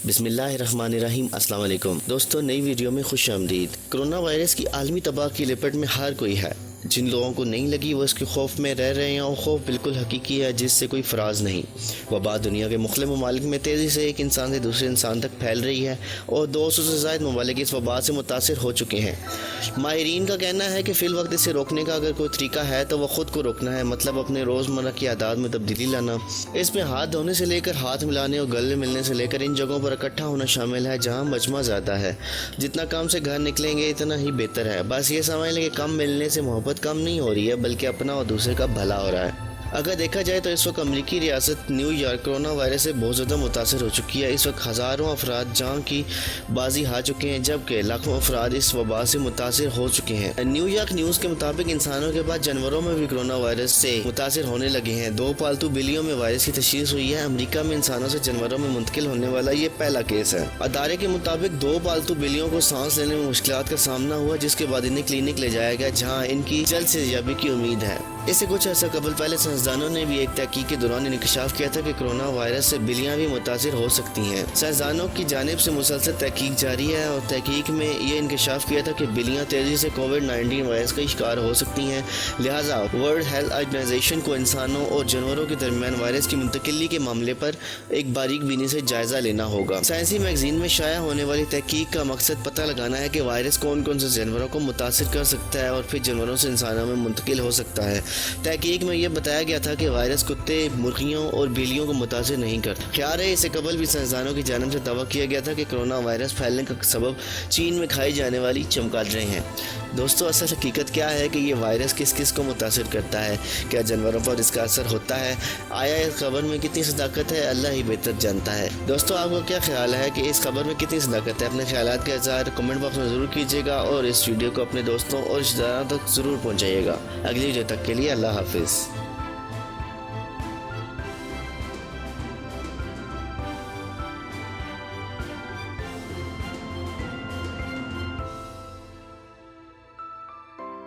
بسم اللہ الرحمن الرحیم۔ السلام علیکم دوستو، نئی ویڈیو میں خوش آمدید۔ کرونا وائرس کی عالمی تباہ کی لپٹ میں ہر کوئی ہے۔ جن لوگوں کو نہیں لگی وہ اس کے خوف میں رہ رہے ہیں، اور خوف بالکل حقیقی ہے جس سے کوئی فراز نہیں۔ وبا دنیا کے مختلف ممالک میں تیزی سے ایک انسان سے دوسرے انسان تک پھیل رہی ہے، اور 200 سے زائد ممالک اس وبا سے متاثر ہو چکے ہیں۔ ماہرین کا کہنا ہے کہ فی الوقت اسے روکنے کا اگر کوئی طریقہ ہے تو وہ خود کو روکنا ہے، مطلب اپنے روزمرہ کی عادات میں تبدیلی لانا۔ اس میں ہاتھ دھونے سے لے کر ہاتھ ملانے اور گلے ملنے سے لے کر ان جگہوں پر اکٹھا ہونا شامل ہے جہاں مجمع زیادہ ہے۔ جتنا کم سے گھر نکلیں گے اتنا ہی بہتر ہے۔ بس یہ سمجھ لیں کہ کم ملنے سے محبت کم نہیں ہو رہی ہے، بلکہ اپنا اور دوسرے کا بھلا ہو رہا ہے۔ اگر دیکھا جائے تو اس وقت امریکی ریاست نیو یارک کرونا وائرس سے بہت زیادہ متاثر ہو چکی ہے۔ اس وقت ہزاروں افراد جان کی بازی ہار چکے ہیں، جبکہ لاکھوں افراد اس وبا سے متاثر ہو چکے ہیں۔ نیو یارک نیوز کے مطابق انسانوں کے بعد جانوروں میں بھی کرونا وائرس سے متاثر ہونے لگے ہیں۔ 2 پالتو بلیوں میں وائرس کی تشخیص ہوئی ہے۔ امریکہ میں انسانوں سے جانوروں میں منتقل ہونے والا یہ پہلا کیس ہے۔ ادارے کے مطابق 2 پالتو بلیوں کو سانس لینے میں مشکلات کا سامنا ہوا، جس کے بعد انہیں کلینک لے جایا گیا جہاں ان کی جلد سے صحتیابی کی امید ہے۔ اس سے کچھ عرصہ قبل پہلے سائنسدانوں نے بھی ایک تحقیق کے دوران انکشاف کیا تھا کہ کرونا وائرس سے بلیاں بھی متاثر ہو سکتی ہیں۔ سائنسدانوں کی جانب سے مسلسل تحقیق جاری ہے، اور تحقیق میں یہ انکشاف کیا تھا کہ بلیاں تیزی سے کووڈ-19 وائرس کا شکار ہو سکتی ہیں۔ لہٰذا ورلڈ ہیلتھ آرگنائزیشن کو انسانوں اور جانوروں کے درمیان وائرس کی منتقلی کے معاملے پر ایک باریک بینی سے جائزہ لینا ہوگا۔ سائنسی میگزین میں شائع ہونے والی تحقیق کا مقصد پتہ لگانا ہے کہ وائرس کون سے جانوروں کو متاثر کر سکتا ہے اور پھر جانوروں سے انسانوں میں منتقل ہو سکتا ہے۔ تحقیق میں یہ بتایا گیا تھا کہ وائرس کتے، مرغیوں اور بلیوں کو متاثر نہیں کرتا۔ خیال ہے اس سے قبل بھی سائنسدانوں کی جانب سے دعویٰ کیا گیا تھا کہ کرونا وائرس پھیلنے کا سبب چین میں کھائی جانے والی چمگادڑیں ہیں۔ دوستو، اصل حقیقت کیا ہے کہ یہ وائرس کس کو متاثر کرتا ہے؟ کیا جانوروں پر اس کا اثر ہوتا ہے؟ آیا اس خبر میں کتنی صداقت ہے؟ اللہ ہی بہتر جانتا ہے۔ دوستو، آپ کو کیا خیال ہے کہ اس خبر میں کتنی صداقت ہے؟ اپنے خیالات کا اظہار کمنٹ باکس میں ضرور کیجیے گا، اور اس ویڈیو کو اپنے دوستوں اور رشتہ داروں تک ضرور پہنچائیے گا۔ اگلی ویڈیو تک کے لیے اللہ حافظ۔